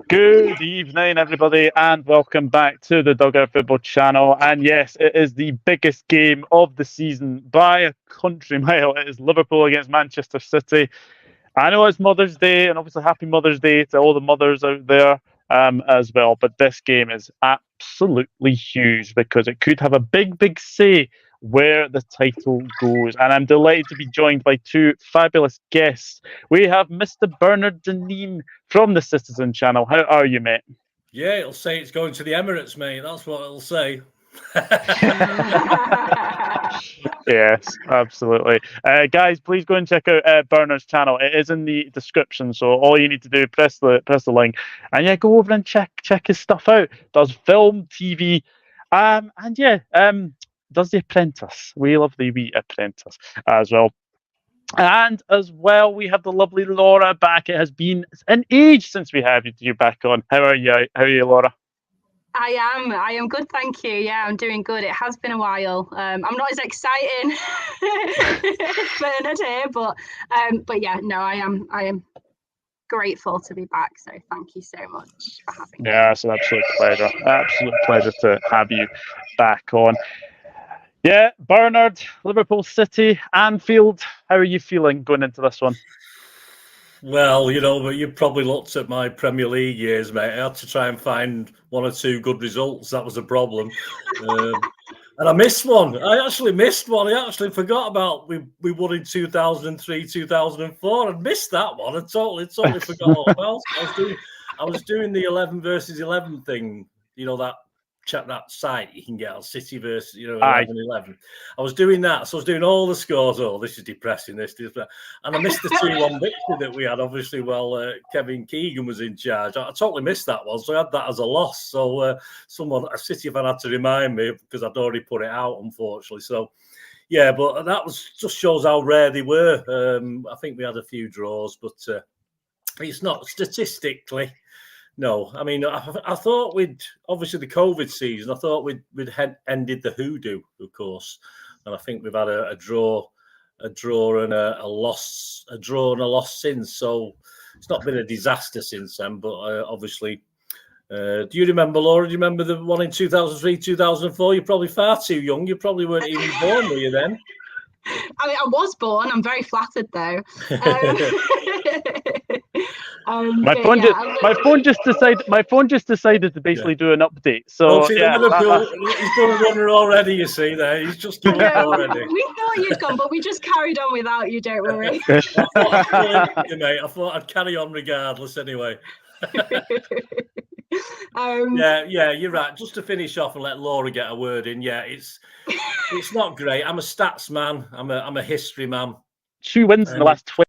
Good evening, everybody, and welcome back to the Dugout Football channel. And yes, it is the biggest game of the season by a country mile. It is Liverpool against Manchester City. I know it's Mother's Day, and obviously happy Mother's Day to all the mothers out there as well. But this game is absolutely huge because it could have a big say where the title goes. And I'm delighted to be joined by two fabulous guests. We have Mr. Bernard Deneen from the Citizen Channel. How are you, mate? Yeah, it'll say it's going to the Emirates, mate. That's what it'll say. Yes, absolutely. Guys, please go and check out Bernard's channel. It is in the description, so all you need to do press the link, and yeah, go over and check his stuff out. Does film, TV, and yeah, does The Apprentice. We love the wee Apprentice as well. And as well, we have the lovely Laura back. It has been an age since we had you back on. How are you? How are you, Laura? I am good, thank you. Yeah, I'm doing good. It has been a while. I'm not as exciting as Bernard here, but yeah, no, I am grateful to be back. So thank you so much for having me. Yeah, it's an absolute pleasure. Absolute pleasure to have you back on. Yeah, Bernard, Liverpool City, Anfield. How are you feeling going into this one? Well, but you probably looked at my Premier League years, mate. I had to try and find one or two good results. That was a problem. And I missed one. I actually missed one. I actually forgot about we won in 2003, 2004. I missed that one. I totally forgot all about it. I was doing the 11 versus 11 thing, that site you can get on City versus 11. I was doing that, so I was doing all the scores. Oh, this is depressing. And I missed the 2-1 victory that we had. Obviously, Kevin Keegan was in charge. I totally missed that one, so I had that as a loss. So a City fan had to remind me because I'd already put it out, unfortunately. So yeah, but that just shows how rare they were. I think we had a few draws, but it's not statistically. No, I mean, I thought obviously the COVID season, I thought we'd ended the hoodoo, of course, and I think we've had a draw and a loss since. So it's not been a disaster since then, but obviously, do you remember, Laura? Do you remember the one in 2003, 2004? You're probably far too young. You probably weren't even born, were you then? I mean, I was born. I'm very flattered, though. My phone just decided to basically do an update. So he's done a runner already. You see there, he's just done it already. We thought you'd gone, but we just carried on without you. Don't worry. I thought I'd carry on regardless anyway. Yeah, you're right. Just to finish off and let Laura get a word in. Yeah, it's not great. I'm a stats man. I'm a history man. 2 wins in the last 20.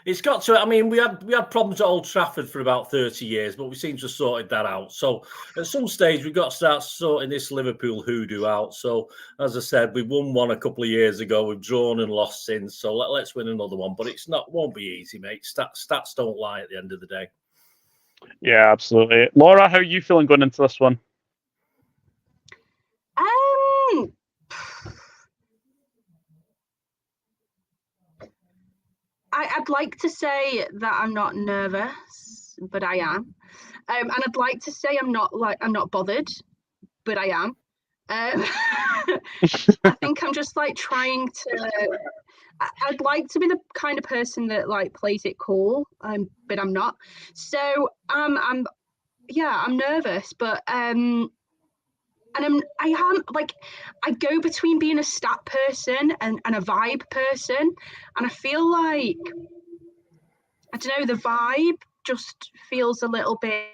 It's got to. I mean, we had problems at Old Trafford for about 30 years, but we seem to have sorted that out. So at some stage, we've got to start sorting this Liverpool hoodoo out. So as I said, we won one a couple of years ago. We've drawn and lost since. So let's win another one. But won't be easy, mate. Stats don't lie at the end of the day. Yeah, absolutely. Laura, how are you feeling going into this one? I'd like to say that I'm not nervous, but I am. And I'd like to say I'm not bothered, but I am. I think I'm just trying to. I'd like to be the kind of person that plays it cool, but I'm not. So I'm nervous, but I go between being a stat person and a vibe person, and I feel like, I don't know, the vibe just feels a little bit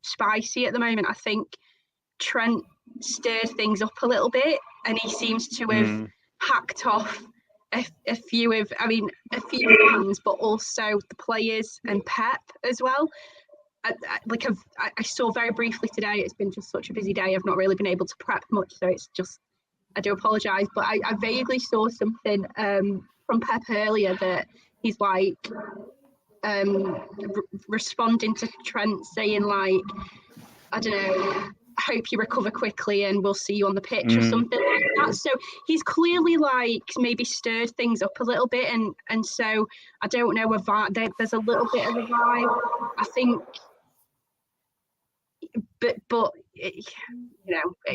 spicy at the moment. I think Trent stirred things up a little bit, and he seems to have hacked off a few fans, but also the players and Pep as well. I saw very briefly today. It's been just such a busy day. I've not really been able to prep much, so it's just, I do apologise, but I vaguely saw something from Pep earlier that he's responding to Trent saying I don't know, hope you recover quickly and we'll see you on the pitch or something like that. So he's clearly like maybe stirred things up a little bit, and so I don't know, there's a little bit of a vibe, I think, but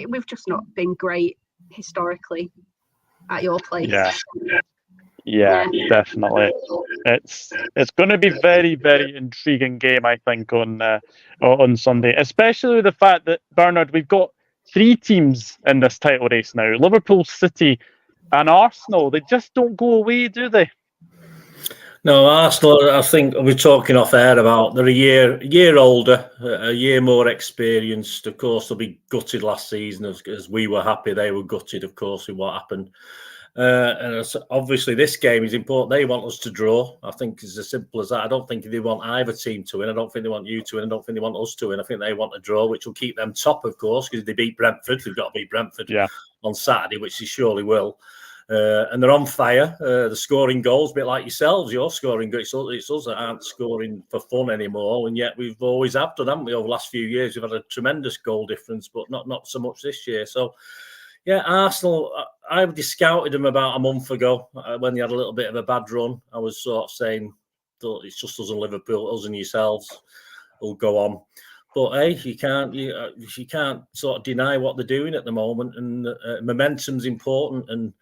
we've just not been great historically at your place. Yeah, definitely. It's going to be very, very intriguing game, I think, on Sunday, especially with the fact that, Bernard, we've got 3 teams in this title race now: Liverpool, City, and Arsenal. They just don't go away, do they? No, Arsenal, I think we're talking off air about they're a year older, a year more experienced. Of course, they'll be gutted last season as we were happy. They were gutted, of course, with what happened. And obviously, this game is important. They want us to draw. I think it's as simple as that. I don't think they want either team to win. I don't think they want you to win. I don't think they want us to win. I think they want a draw, which will keep them top, of course, because if they beat Brentford, they've got to beat Brentford on Saturday, which they surely will. And they're on fire. They're scoring goals, a bit like yourselves. You're scoring goals. It's us that aren't scoring for fun anymore, and yet we've always have done, haven't we? Over the last few years, we've had a tremendous goal difference, but not so much this year. So, yeah, Arsenal, I scouted them about a month ago when they had a little bit of a bad run. I was sort of saying, it's just us and Liverpool, us and yourselves will go on. But hey, you can't sort of deny what they're doing at the moment, and momentum's important. And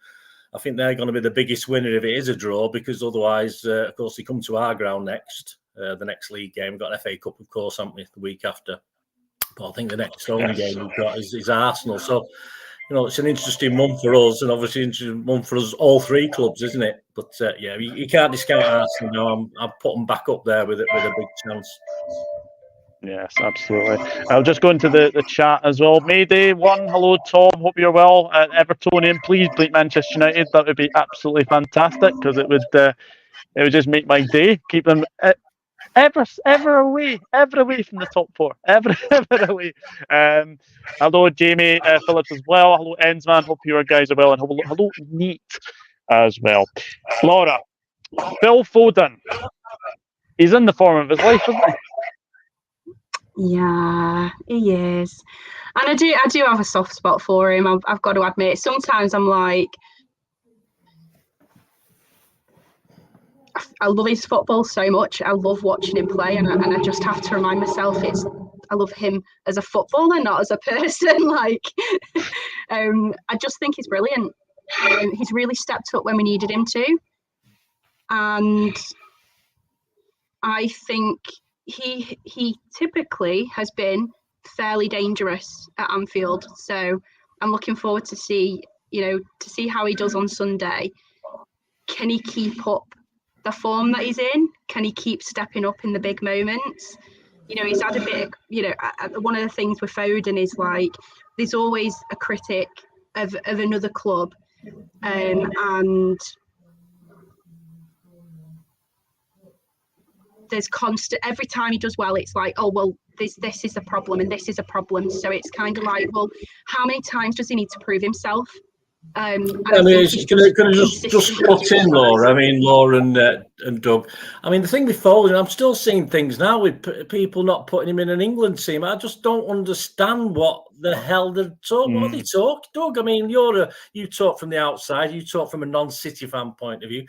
I think they're going to be the biggest winner if it is a draw, because otherwise, of course, they come to our ground next, the next league game. We've got an FA Cup, of course, haven't we, the week after. But I think the next home game we've got is Arsenal. So, it's an interesting month for us, and obviously an interesting month for us, all 3 clubs, isn't it? But you can't discount Arsenal now. I'll put them back up there with a big chance. Yes, absolutely. I'll just go into the chat as well. Mayday 1, hello Tom, hope you're well. Evertonian, please beat Manchester United. That would be absolutely fantastic, because it would just make my day. Keep them ever away from the top 4, ever away. Hello Jamie Phillips as well. Hello Ensman, hope you guys are well, and hello Neat as well. Laura, Phil Foden, he's in the form of his life, isn't he? Yeah, he is, and I do have a soft spot for him. I've got to admit. Sometimes I'm like, I love his football so much. I love watching him play, and I just have to remind myself I love him as a footballer, not as a person. Like, I just think he's brilliant. He's really stepped up when we needed him to, and I think he typically has been fairly dangerous at Anfield. So I'm looking forward to see how he does on Sunday. Can he keep up the form that he's in? Can he keep stepping up in the big moments? He's had a bit one of the things with Foden is like there's always a critic of another club, and there's constant, every time he does well, it's like, oh, well, this is a problem and this is a problem. So it's kind of like, well, how many times does he need to prove himself? I mean, can I just put in, Laura? I mean, Laura and Doug. I mean, the thing with Foden, I'm still seeing things now with people not putting him in an England team. I just don't understand what the hell they're talking. What they talk, Doug. I mean, you talk from the outside. You talk from a non-City fan point of view.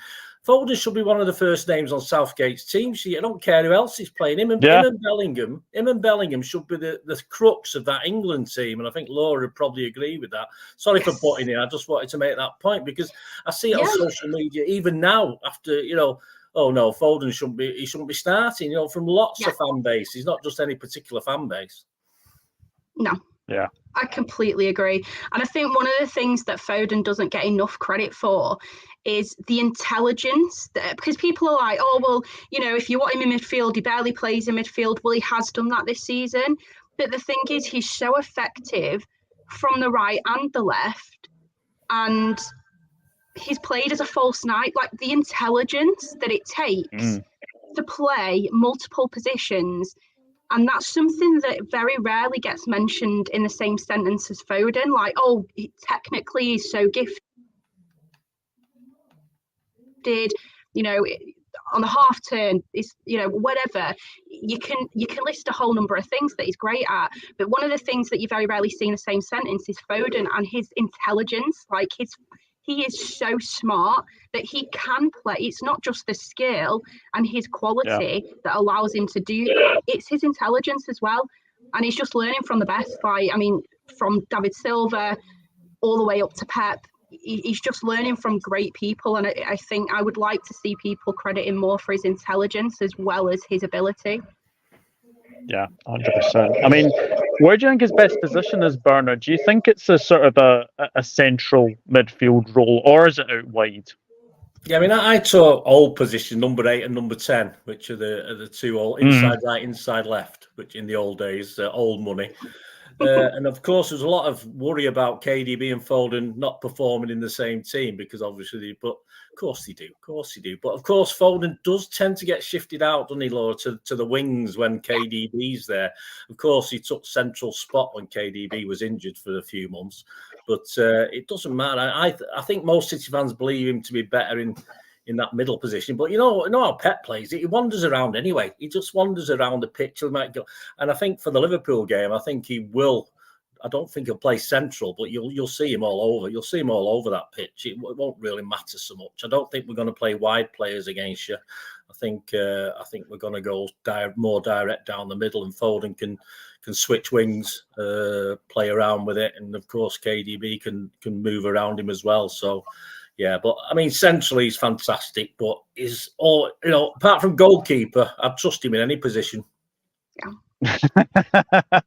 Foden should be one of the first names on Southgate's team sheet. I don't care who else is playing. Him and Bellingham should be the crux of that England team. And I think Laura would probably agree with that. Sorry for butting in. I just wanted to make that point because I see it on social media, even now, after, oh no, Foden shouldn't be starting, from lots of fan bases, not just any particular fan base. No. Yeah. I completely agree. And I think one of the things that Foden doesn't get enough credit for is the intelligence, because people are like, oh, well, if you want him in midfield, he barely plays in midfield. Well, he has done that this season. But the thing is, he's so effective from the right and the left. And he's played as a false nine. Like, the intelligence that it takes to play multiple positions. And that's something that very rarely gets mentioned in the same sentence as Foden. Like, oh, technically he's so gifted. on the half turn, is, whatever. You can list a whole number of things that he's great at. But one of the things that you very rarely see in the same sentence is Foden and his intelligence. Like he is so smart that he can play. It's not just the skill and his quality that allows him to do that. It's his intelligence as well. And he's just learning from the best. From David Silva all the way up to Pep. He's just learning from great people. And I think I would like to see people credit him more for his intelligence as well as his ability. Yeah, 100%. I mean, where do you think his best position is, Bernard? Do you think it's a sort of a central midfield role, or is it out wide? Yeah, I mean, I took old position, number 8 and number 10, which are the two old inside right, inside left, which in the old days, old money. And of course, there's a lot of worry about KDB and Foden not performing in the same team because obviously, but of course they do. But of course, Foden does tend to get shifted out, doesn't he, Laura, to the wings when KDB's there. Of course, he took central spot when KDB was injured for a few months, but it doesn't matter. I think most City fans believe him to be better in that middle position. But you know how Pep plays. He wanders around anyway. He just wanders around the pitch. He might go, and I think for the Liverpool game, I think he will. I don't think he'll play central, but you'll see him all over. You'll see him all over that pitch. It won't really matter so much. I don't think we're going to play wide players against you. I think we're going to go more direct down the middle, and Foden can switch wings, play around with it, and of course KDB can move around him as well. So. Yeah, but I mean, centrally he's fantastic, but apart from goalkeeper, I'd trust him in any position. Yeah.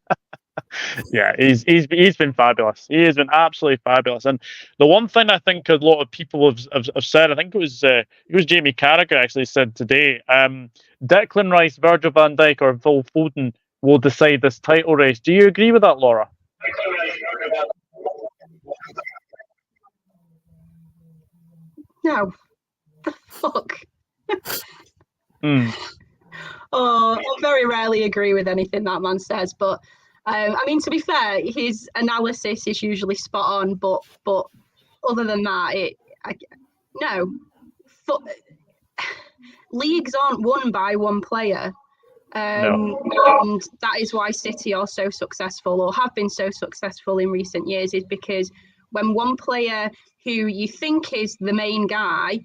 Yeah, he's been fabulous. He has been absolutely fabulous. And the one thing I think a lot of people have said, I think it was Jamie Carragher actually said today, Declan Rice, Virgil van Dijk, or Phil Foden will decide this title race. Do you agree with that, Laura? No. The fuck? Oh, I very rarely agree with anything that man says, but I mean, to be fair, his analysis is usually spot on, but other than that, no. Leagues aren't won by one player. No. And that is why City are so successful, or have been so successful in recent years, is because when one player who you think is the main guy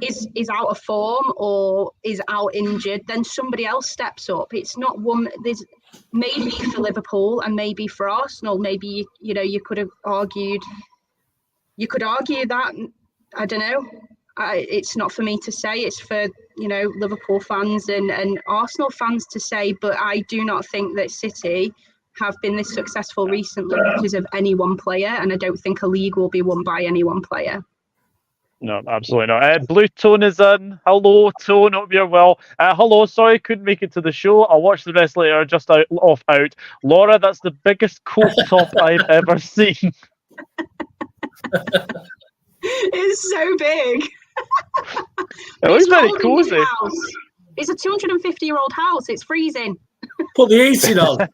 is out of form or is out injured, then somebody else steps up. It's not one. There's maybe for Liverpool and maybe for Arsenal. Maybe you could have argued. You could argue that. I don't know. It's not for me to say. It's for Liverpool fans and Arsenal fans to say. But I do not think that City have been this successful recently because of any one player, and I don't think a league will be won by any one player. No, absolutely not. Blue Tone is in. Hello, Tone. Hope you're well. Hello, sorry, couldn't make it to the show. I'll watch the rest later. Just out. Laura, that's the biggest coat top I've ever seen. It's so big. It looks very cozy. It's a 250-year-old house. It's freezing. Put the heating on.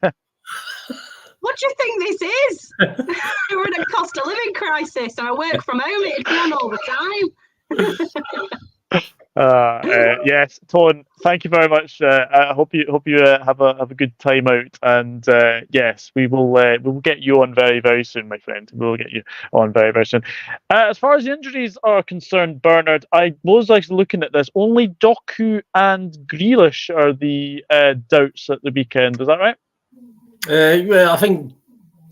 What do you think this is? We're in a cost of living crisis, and I work from home. It'd be on all the time. Yes, Tone. Thank you very much. I hope you have a good time out, and yes, we will get you on very, very soon, my friend. We will get you on very, very soon. As far as the injuries are concerned, Bernard, I was actually looking at this. Only Doku and Grealish are the doubts at the weekend. Is that right? I think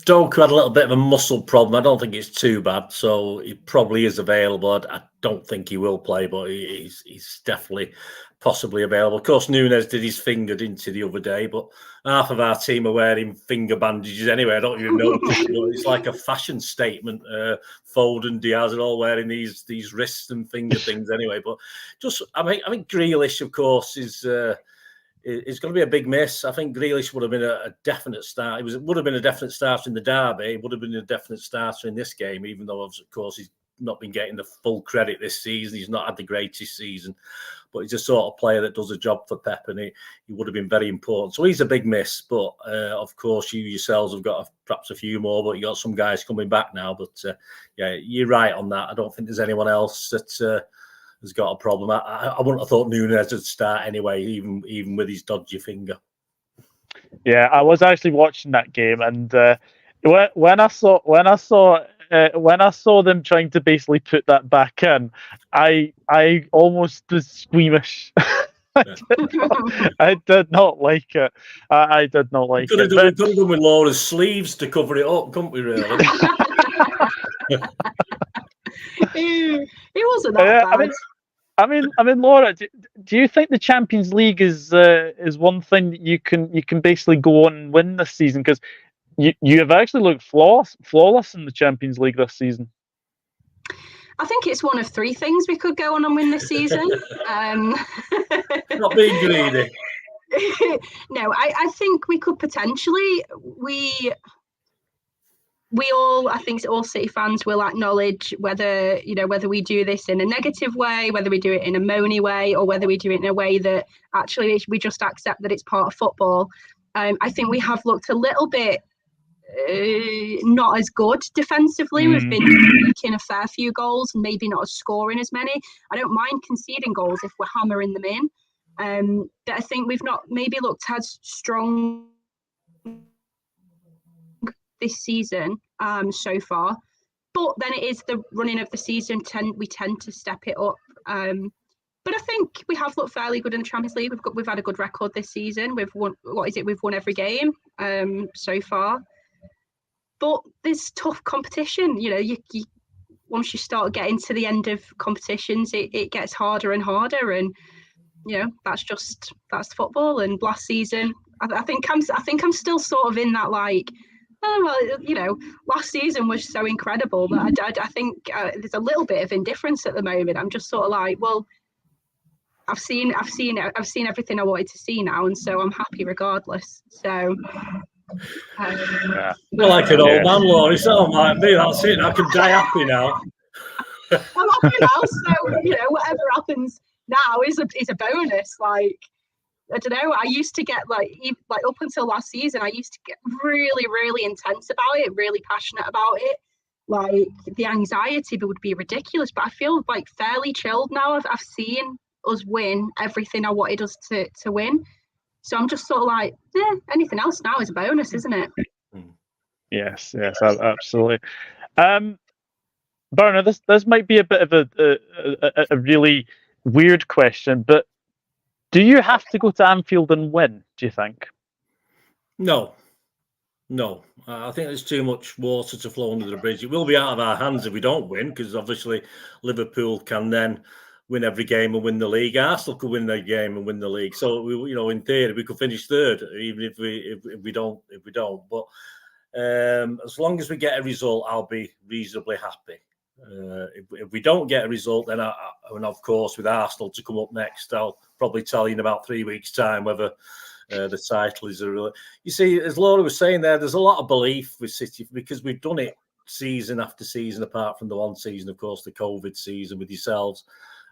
Doku had a little bit of a muscle problem. I don't think it's too bad, so he probably is available. I don't think he will play, but he's definitely possibly available. Of course, Nuñez did his finger into the other day, but half of our team are wearing finger bandages anyway. I don't even know. It's like a fashion statement. Foden, Diaz are all wearing these wrist and finger things anyway. But I think Grealish, of course, is going to be a big miss. I think Grealish would have been a definite start. Would have been a definite starter in the derby. Would have been a definite starter in this game, even though, of course, he's not been getting the full credit this season. He's not had the greatest season, but he's a sort of player that does a job for Pep, and he would have been very important. So he's a big miss. But of course, you yourselves have got perhaps a few more, but you got some guys coming back now. But yeah, you're right on that. I don't think there's anyone else that has got a problem. I wouldn't have thought Nuñez would start anyway, even with his dodgy finger. Yeah, I was actually watching that game, and when I saw them trying to basically put that back in, I almost was squeamish. I did not like it. I did not like it. But... We could have done with Laura's sleeves to cover it up, couldn't we? Really? It wasn't that bad. I mean, Laura, do you think the Champions League is one thing that you can basically go on and win this season? Because you have actually looked flawless in the Champions League this season. I think it's one of three things we could go on and win this season. Not being greedy. No, I think we could potentially. We all, I think all City fans will acknowledge whether we do this in a negative way, whether we do it in a moany way, or whether we do it in a way that actually we just accept that it's part of football. I think we have looked a little bit not as good defensively. We've been making a fair few goals and maybe not scoring as many. I don't mind conceding goals if we're hammering them in. But I think we've not maybe looked as strong this season so far, but then it is the running of the season. We tend to step it up. But I think we have looked fairly good in the Champions League. We've had a good record this season. We've won. We've won every game so far. But there's tough competition. You once you start getting to the end of competitions, it gets harder and harder, and that's football. And last season, I think I'm still sort of in that like, oh well, last season was so incredible that I think there's a little bit of indifference at the moment. I'm just sort of like, well, I've seen everything I wanted to see now, and so I'm happy regardless. So. You're like an old man, Laura. It's not like me. That's it. I can die happy now. I'm happy now, so whatever happens now is a bonus. Like, I don't know. I used to get like up until last season, I used to get really, really intense about it, really passionate about it. Like the anxiety would be ridiculous, but I feel like fairly chilled now. I've seen us win everything I wanted us to win. So I'm just sort of like, anything else now is a bonus, isn't it? Yes, absolutely. Bernard, this might be a bit of a really weird question, but do you have to go to Anfield and win, do you think? No. I think there's too much water to flow under the bridge. It will be out of our hands if we don't win, because obviously Liverpool can then win every game and win the league. Arsenal could win their game and win the league. So in theory, we could finish third, even if we don't. But as long as we get a result, I'll be reasonably happy. If we don't get a result, then and of course with Arsenal to come up next, I'll probably tell you in about 3 weeks' time whether the title is a real. You see, as Laura was saying there's a lot of belief with City because we've done it season after season, apart from the one season, of course, the COVID season with yourselves.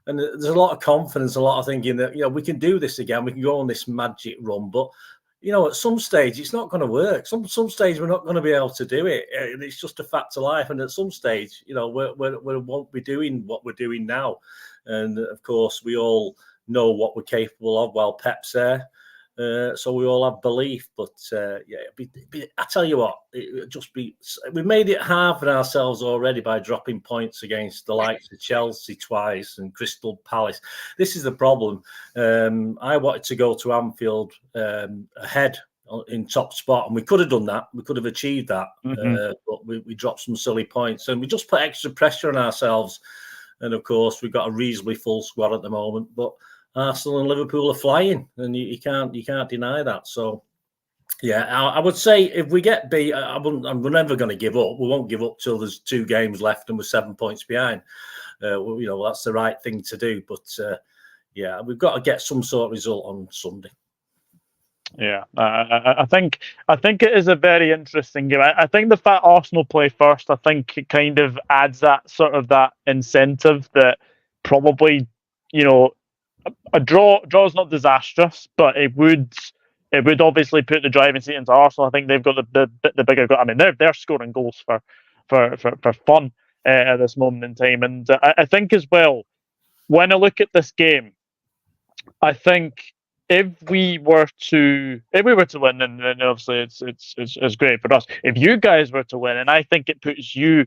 And there's a lot of confidence, a lot of thinking that, we can do this again. We can go on this magic run. But, at some stage, it's not going to work. Some stage, we're not going to be able to do it. It's just a fact of life. And at some stage, we won't be doing what we're doing now. And, of course, we all know what we're capable of while Pep's there. So we all have belief, but I tell you what, we made it hard for ourselves already by dropping points against the likes of Chelsea twice and Crystal Palace. This is the problem. I wanted to go to Anfield ahead in top spot, and we could have done that. We could have achieved that, but we dropped some silly points, and we just put extra pressure on ourselves. And of course, we've got a reasonably full squad at the moment, but Arsenal and Liverpool are flying, and you can't deny that. So, I would say if we get beat, I'm never going to give up. We won't give up till there's 2 games left and we're 7 points behind. That's the right thing to do. But we've got to get some sort of result on Sunday. Yeah, I think it is a very interesting game. I think the fact Arsenal play first, I think it kind of adds that incentive that probably, a draw is not disastrous, but it would obviously put the driving seat into Arsenal. I think they've got the bigger. I mean, they're scoring goals for fun at this moment in time, and I think as well, when I look at this game, I think if we were to win, and obviously it's great for us. If you guys were to win, and I think it puts you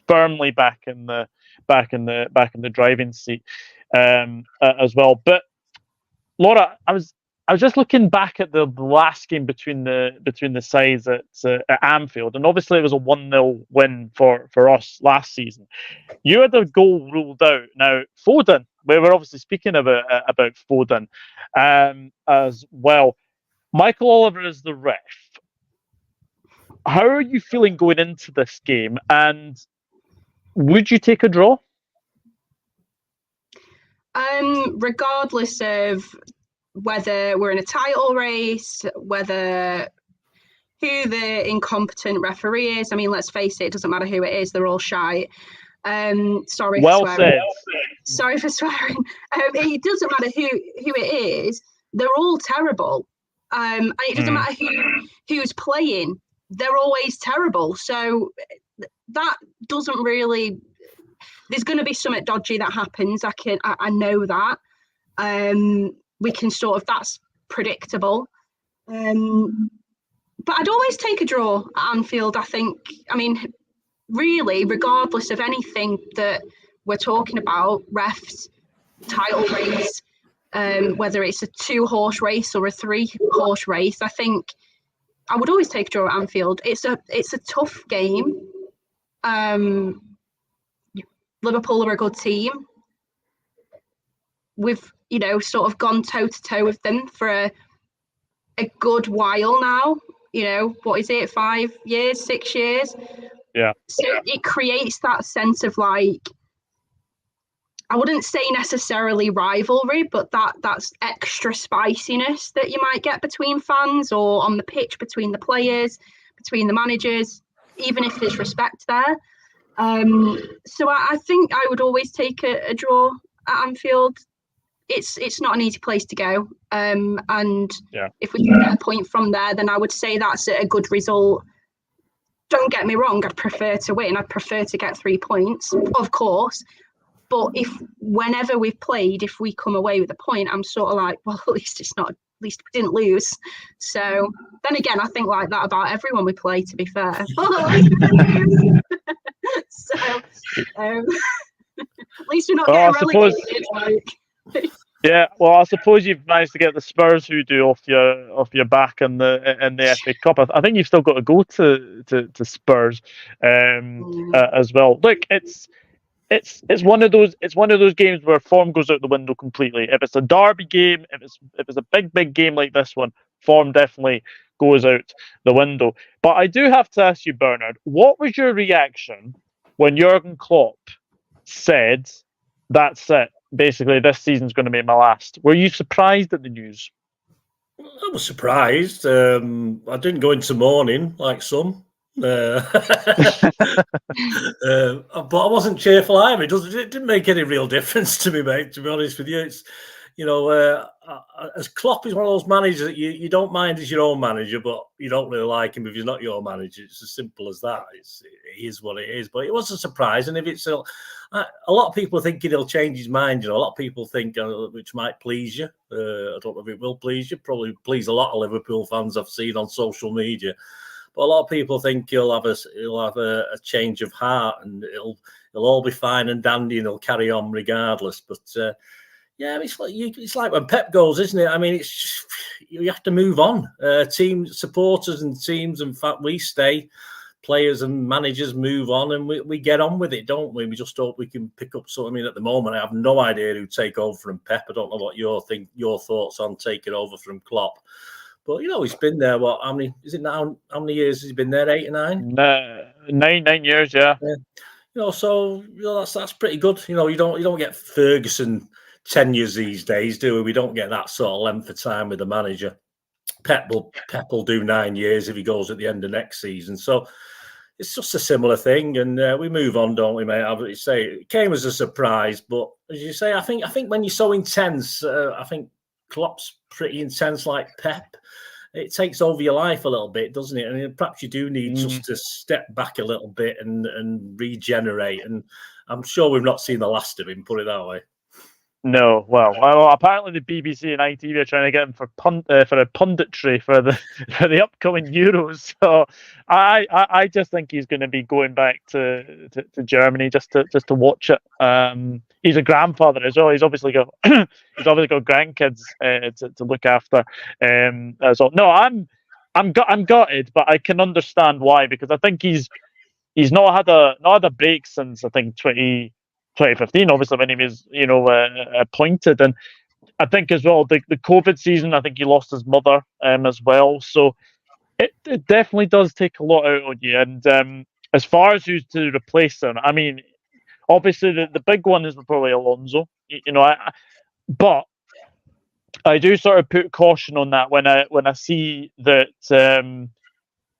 firmly back in the driving seat as well. But Laura, I was just looking back at the last game between the sides at Anfield, and obviously it was a 1-0 win for us last season. You had a goal ruled out. Now Foden, we were obviously speaking about Foden as well. Michael Oliver is the ref. How are you feeling going into this game, and would you take a draw? Regardless of whether we're in a title race, whether who the incompetent referee is. I mean, let's face it doesn't matter who it is, they're all shite. Sorry well for swearing. Said. Sorry for swearing. It doesn't matter who it is, they're all terrible. And it doesn't matter who's playing, they're always terrible. So that doesn't really, there's going to be something dodgy that happens. I know that. We can sort of, that's predictable. But I'd always take a draw at Anfield, I think. I mean, really, regardless of anything that we're talking about, refs, title race, whether it's a 2-horse race or a 3-horse race, I think I would always take a draw at Anfield. It's a tough game. Liverpool are a good team. We've, sort of gone toe-to-toe with them for a good while now. What is it, 5 years, 6 years? Yeah. So it creates that sense of I wouldn't say necessarily rivalry, but that's extra spiciness that you might get between fans or on the pitch between the players, between the managers, even if there's respect there. So I think I would always take a draw at Anfield. It's not an easy place to go. And if we can get a point from there, then I would say that's a good result. Don't get me wrong, I'd prefer to win. I'd prefer to get 3 points, of course. But whenever we've played, if we come away with a point, I'm sort of like, well, at least we didn't lose. So then again, I think like that about everyone we play, to be fair. So at least we're not getting relegated. Yeah, well, I suppose you've managed to get the Spurs hoodoo off your back in the FA Cup. I think you've still got to go to Spurs as well. Look, it's one of those games where form goes out the window completely. If it's a derby game, if it's a big game like this one, form definitely goes out the window. But I do have to ask you, Bernard, what was your reaction when Jurgen Klopp said, "That's it. Basically, this season's going to be my last"? Were you surprised at the news? I was surprised. I didn't go into mourning like some. But I wasn't cheerful either. It didn't make any real difference to me, mate, to be honest with you. It's, as Klopp is one of those managers that you don't mind as your own manager, but you don't really like him if he's not your manager. It's as simple as that. It is what it is. But it was a surprise. And if it's a lot of people are thinking he'll change his mind. A lot of people think, which might please you. I don't know if it will please you. Probably please a lot of Liverpool fans I've seen on social media. But a lot of people think he'll have a change of heart and it'll all be fine and dandy and he'll carry on regardless. But it's like when Pep goes, isn't it? I mean, it's just, you have to move on. Team supporters and teams, in fact, we stay. Players and managers move on, and we get on with it, don't we? We just hope we can pick up something. I mean, at the moment, I have no idea who'd take over from Pep. I don't know what your thoughts on taking over from Klopp. But he's been there. What? How many? Is it now? How many years has he been there? 8 or 9? 9 years, yeah. So that's pretty good. You don't get Ferguson tenures these days, do we? We don't get that sort of length of time with the manager. Pep will do 9 years if he goes at the end of next season. So it's just a similar thing, and we move on, don't we, mate? I would say it came as a surprise, but as you say, I think when you're so intense, I think Klopp's pretty intense, like Pep. It takes over your life a little bit, doesn't it? I mean, perhaps you do need just to step back a little bit and regenerate. And I'm sure we've not seen the last of him, put it that way. No, well, apparently the BBC and ITV are trying to get him for a punditry for the upcoming Euros. So I just think he's going to be going back to Germany just to watch it. He's a grandfather as well. He's obviously got grandkids to look after. So no, I'm gutted, but I can understand why, because I think he's not had a break since I think 2015, obviously, when he was, appointed. And I think as well, the COVID season, I think he lost his mother as well. So it definitely does take a lot out on you. And as far as who's to replace him, I mean, obviously the big one is probably Alonso. But I do sort of put caution on that when I see that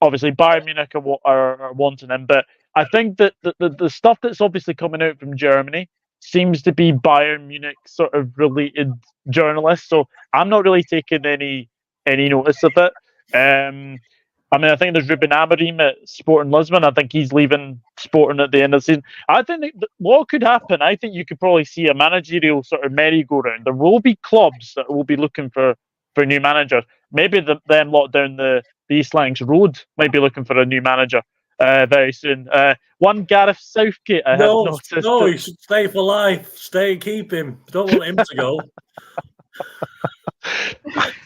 obviously Bayern Munich are wanting him, but I think that the stuff that's obviously coming out from Germany seems to be Bayern Munich sort of related journalists, so I'm not really taking any notice of it. I mean, I think there's Ruben Amorim at Sporting Lisbon. I think he's leaving Sporting at the end of the season. I think what could happen, I think you could probably see a managerial sort of merry-go-round. There will be clubs that will be looking for new managers. Maybe them lot down the East Lancs Road might be looking for a new manager very soon. One Gareth Southgate, I have noticed. No, he should stay for life. Stay and keep him. Don't want him to go.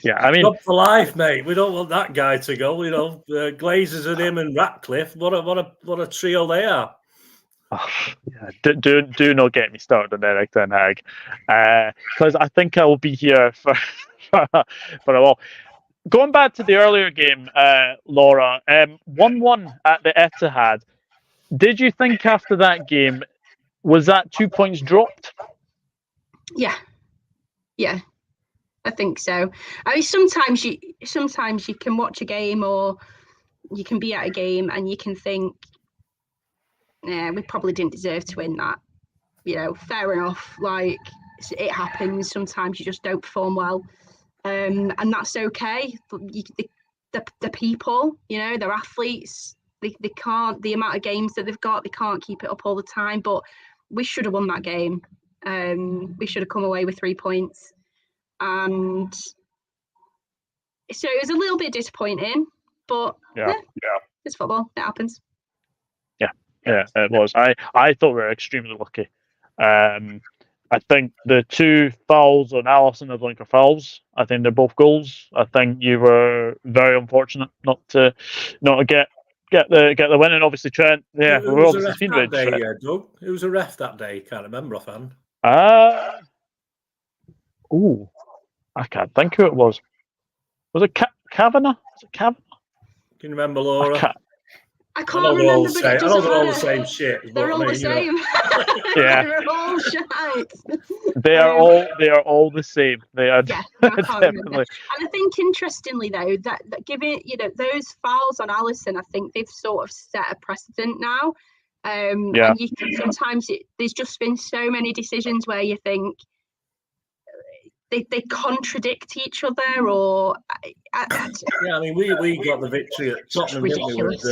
Yeah, I mean, job for life, mate. We don't want that guy to go. Glazers and him and Ratcliffe. What a trio they are. Oh, yeah, do not get me started on Eric Ten Hag, because I think I will be here for a while. Going back to the earlier game, Laura, 1-1 at the Etihad. Did you think after that game, was that 2 points dropped? Yeah, I think so. I mean, sometimes you can watch a game or you can be at a game and you can think, yeah, we probably didn't deserve to win that. Fair enough. Like, it happens. Sometimes you just don't perform well. And that's okay. The people, they're athletes. They can't, the amount of games that they've got, they can't keep it up all the time. But we should have won that game. We should have come away with 3 points. And so it was a little bit disappointing, but yeah, it's football. It happens. Yeah, it was. I thought we were extremely lucky. I think the 2 fouls on Alisson are blinker fouls. I think they're both goals. I think you were very unfortunate not to get the win, and obviously Trent. Yeah, Who was a ref that day, Doug? Who was a ref that day? Can't remember offhand. I can't think who it was. Was it Kavanagh? Was it Kavanagh? Can you remember, Laura? I can't remember, but it doesn't matter. I know they're all the same shit. They're all the same. Yeah. They're all shite. They are all the same. They are. Yeah, I can't remember. And I think, interestingly, though, that given those fouls on Alisson, I think they've sort of set a precedent now. And you can sometimes there's just been so many decisions where you think they contradict each other, or yeah, I mean, we got the victory at Tottenham, didn't we? With,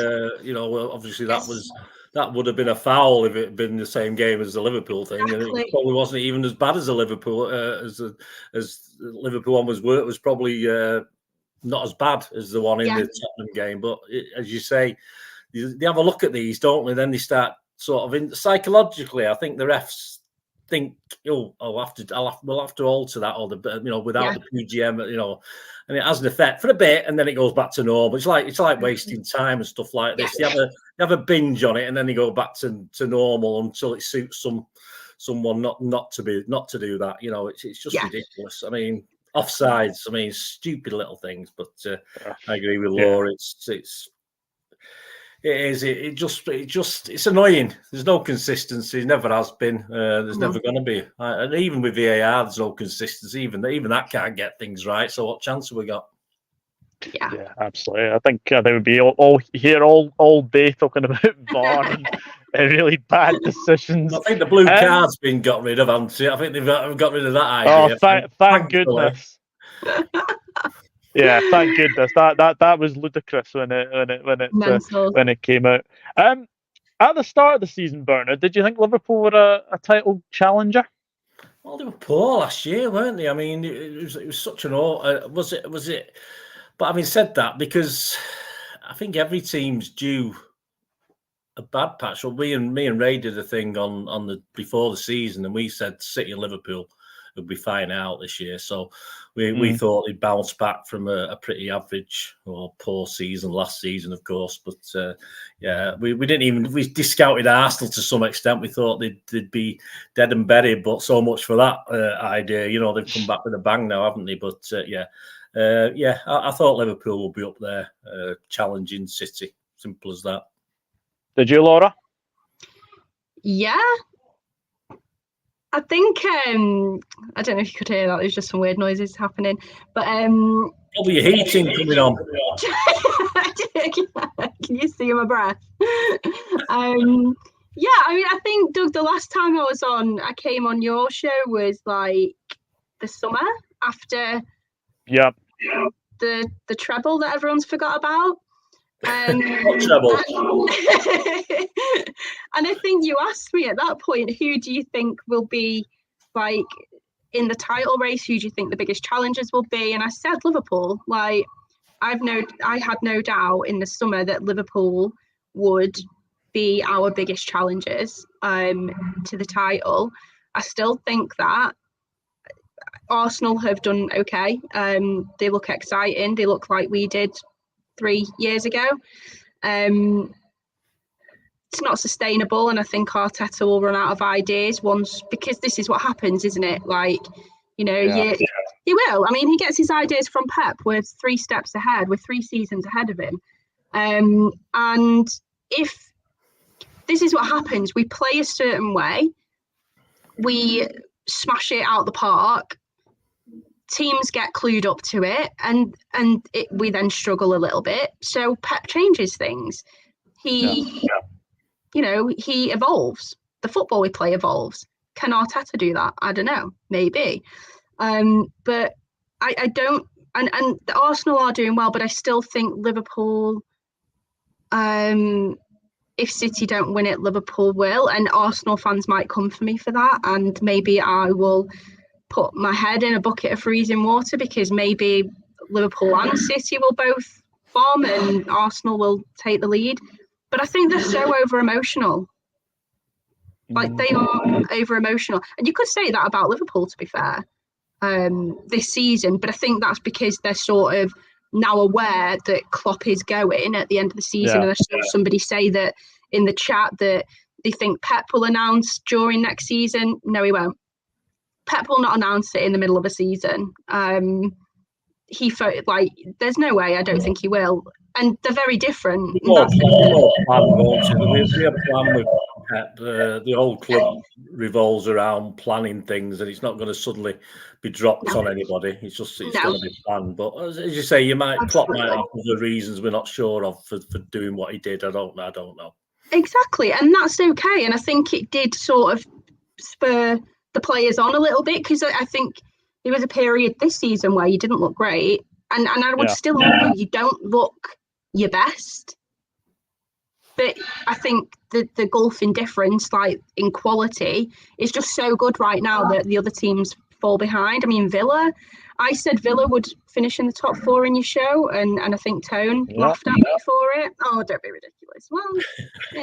obviously that would have been a foul if it had been the same game as the Liverpool thing, exactly. And it probably wasn't even as bad as the Liverpool as Liverpool one was. It was probably not as bad as the one in the Tottenham game. But as you say, they have a look at these, don't they? Then they start sort of psychologically. I think the refs think, we'll have to alter that, or without the PGM, and it has an effect for a bit, and then it goes back to normal. It's like wasting time and stuff like this. You have a binge on it, and then you go back to normal until it suits someone not to do that. It's just ridiculous. I mean, offsides. I mean, stupid little things. But I agree with Laura. It's annoying. There's no consistency. Never has been. There's never going to be. And even with VAR, there's no consistency. Even that can't get things right. So what chance have we got? Yeah, absolutely. I think they would be all here all day talking about VAR and really bad decisions. I think the blue card's been got rid of, haven't it? I think they've got rid of that idea. Oh, thank goodness. Yeah, thank goodness. That was ludicrous when it came out. At the start of the season, Bernard, did you think Liverpool were a title challenger? Well, they were poor last year, weren't they? I mean, it was such an was it? But having said that, because I think every team's due a bad patch. Well, me and Ray did a thing on the before the season, and we said City and Liverpool would be fine out this year. So we thought they'd bounce back from a pretty average or poor season last season, of course. But yeah, we didn't even we discounted Arsenal to some extent. We thought they'd be dead and buried, but so much for that idea. You know, they've come back with a bang now, haven't they? But yeah, I thought Liverpool will be up there challenging City. Simple as that. Did you, Laura? Yeah. I think I don't know if you could hear that. There's just some weird noises happening, but probably your heating coming on. Can you see my breath? Yeah, I mean, I think, Doug, the last time I came on your show was like the summer after. Yep. The treble that everyone's forgot about. Treble. And I think you asked me at that point, who do you think will be like in the title race? Who do you think the biggest challenges will be? And I said Liverpool. Like I had no doubt in the summer that Liverpool would be our biggest challengers to the title. I still think that Arsenal have done okay. They look exciting. They look like we did 3 years ago. It's not sustainable, and I think Arteta will run out of ideas once, because this is what happens, isn't it? Like, you know, he will. I mean, he gets his ideas from Pep. We're 3 steps ahead. We're 3 seasons ahead of him. And if this is what happens, we play a certain way, we smash it out the park, teams get clued up to it, and we then struggle a little bit. So Pep changes things. He evolves. The football we play evolves. Can Arteta do that? I don't know. Maybe. But I don't. And the Arsenal are doing well, but I still think Liverpool. If City don't win it, Liverpool will, and Arsenal fans might come for me for that, and maybe I will put my head in a bucket of freezing water, because maybe Liverpool and City will both bomb and Arsenal will take the lead. But I think they're so over-emotional. Like, they are over-emotional. And you could say that about Liverpool, to be fair, this season. But I think that's because they're sort of now aware that Klopp is going at the end of the season. And I saw somebody say that in the chat that they think Pep will announce during next season. No, he won't. Pep will not announce it in the middle of a season. There's no way. I don't think he will. And they're very different. We have a plan with Pep. The whole club revolves around planning things, and it's not going to suddenly be dropped on anybody. It's going to be planned. But as you say, Klopp might have other reasons we're not sure of for doing what he did. I don't know. Exactly, and that's okay. And I think it did sort of spur the players on a little bit, because I think there was a period this season where you didn't look great, and I would still argue you don't look your best. But I think the gulf in difference, like in quality, is just so good right now that the other teams fall behind. I mean, I said Villa would finish in the top 4 in your show, and I think Tone laughed at me for it. Oh, don't be ridiculous. Well,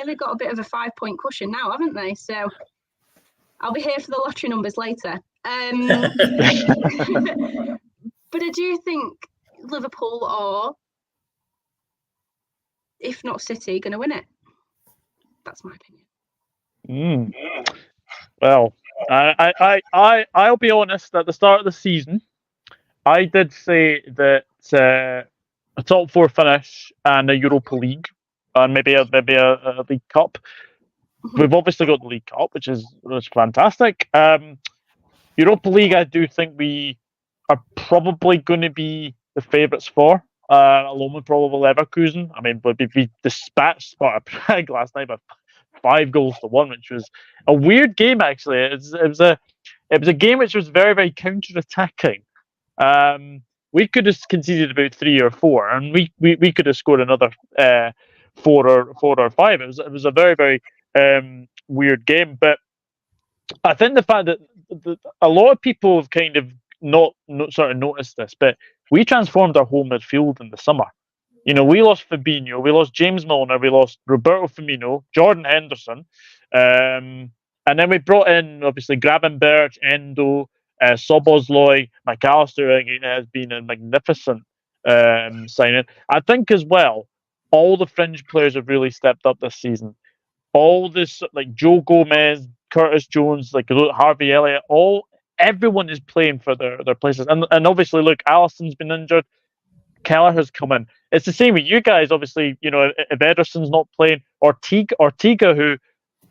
they've got a bit of a 5-point cushion now, haven't they? So I'll be here for the lottery numbers later. But I do think Liverpool are, if not City, going to win it. That's my opinion. Well, I'll be honest. At the start of the season, I did say that a top 4 finish and a Europa League, and maybe a League Cup. We've obviously got the League Cup, which is fantastic. Europa League, I do think we are probably going to be the favourites for, along with probably Leverkusen. I mean, we dispatched Sparta Prague last night by 5 goals to 1, which was a weird game, actually. It was a game which was very, very counter-attacking. We could have conceded about 3 or 4, and we could have scored another 4 or 5. It was a very, very weird game. But I think the fact that a lot of people have kind of not sort of noticed this, but we transformed our whole midfield in the summer. You know, we lost Fabinho, we lost James Milner, we lost Roberto Firmino, Jordan Henderson, and then we brought in obviously Gravenberch, Endo, Szoboszlai, McAllister has been a magnificent signing. I think as well, all the fringe players have really stepped up this season. All this, like Joe Gomez, Curtis Jones, like Harvey Elliott, everyone is playing for their places. And obviously, look, Alisson's been injured. Keller has come in. It's the same with you guys. Obviously, you know, if Ederson's not playing, Ortega, who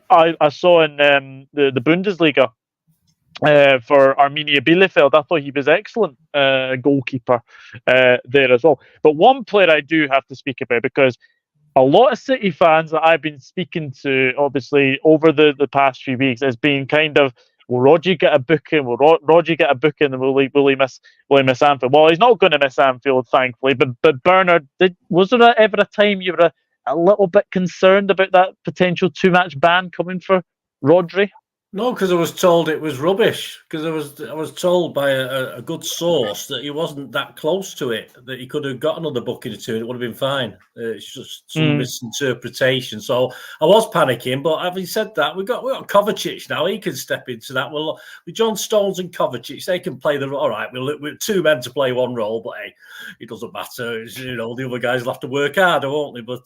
I saw in the Bundesliga for Arminia Bielefeld, I thought he was excellent goalkeeper there as well. But one player I do have to speak about, because a lot of City fans that I've been speaking to, obviously, over the past few weeks, has been kind of, will Rodri get a booking? Will Rodri get a booking? And will he miss Anfield? Well, he's not going to miss Anfield, thankfully. But Bernard, was there ever a time you were a little bit concerned about that potential 2-match ban coming for Rodri? No, because I was told it was rubbish. Because I was told by a good source that he wasn't that close to it, that he could have got another booking or two and it would have been fine. It's just some misinterpretation. So I was panicking, but having said that, we got Kovacic now. He can step into that. Well, with John Stones and Kovacic, they can play the role. All right, we're two men to play one role, but hey, it doesn't matter. You know, the other guys will have to work harder, won't they? But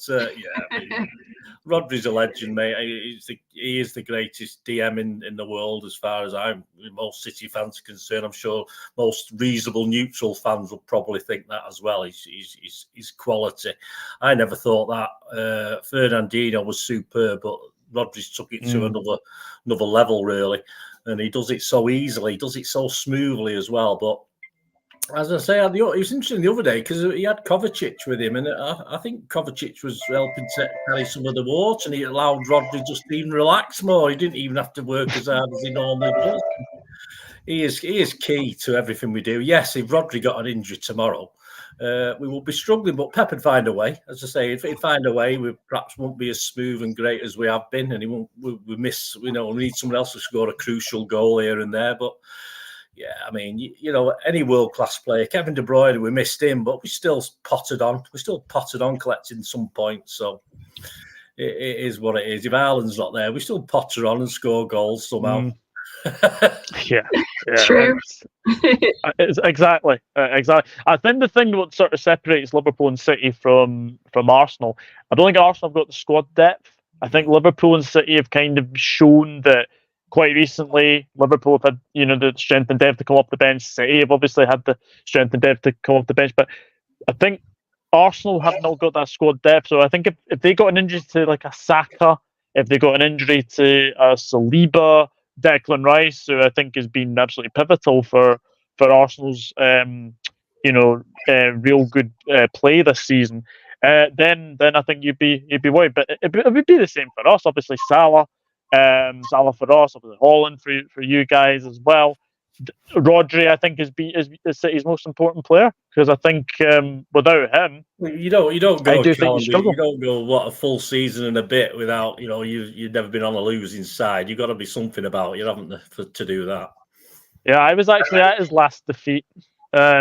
Rodri's a legend, mate. He is the greatest DM in the world, as far as most City fans are concerned. I'm sure most reasonable neutral fans will probably think that as well. He's quality. I never thought that. Fernandinho was superb, but Rodri's took it to another level, really. And he does it so easily. He does it so smoothly as well. But as I say, it was interesting the other day because he had Kovacic with him, and I think Kovacic was helping to carry some of the water, and he allowed Rodri just to even relax more. He didn't even have to work as hard as he normally does. He is key to everything we do. Yes, if Rodri got an injury tomorrow, we will be struggling, but Pep would find a way. As I say, if he'd find a way, we perhaps won't be as smooth and great as we have been, and he won't. We miss. We need someone else to score a crucial goal here and there, but. Yeah, I mean, you know, any world-class player, Kevin De Bruyne, we missed him, but we still potted on. We still potted on collecting some points, so it is what it is. If Haaland's not there, we still potter on and score goals somehow. Yeah. True. It's exactly. I think the thing that sort of separates Liverpool and City from Arsenal, I don't think Arsenal have got the squad depth. I think Liverpool and City have kind of shown that. Quite recently, Liverpool have had, you know, the strength and depth to come off the bench. City have obviously had the strength and depth to come off the bench. But I think Arsenal have not got that squad depth. So I think if they got an injury to like a Saka, if they got an injury to Saliba, Declan Rice, who I think has been absolutely pivotal for Arsenal's, real good play this season, then I think you'd be worried. But it would be the same for us. Obviously, Salah for us, obviously Holland for you guys as well. Rodri, I think, is City's most important player, because I think without him, you don't go. I do think you struggle. You don't go a full season and a bit without, you know, you've never been on a losing side. You've got to be something about you, haven't you, to do that. Yeah, I was actually at his last defeat.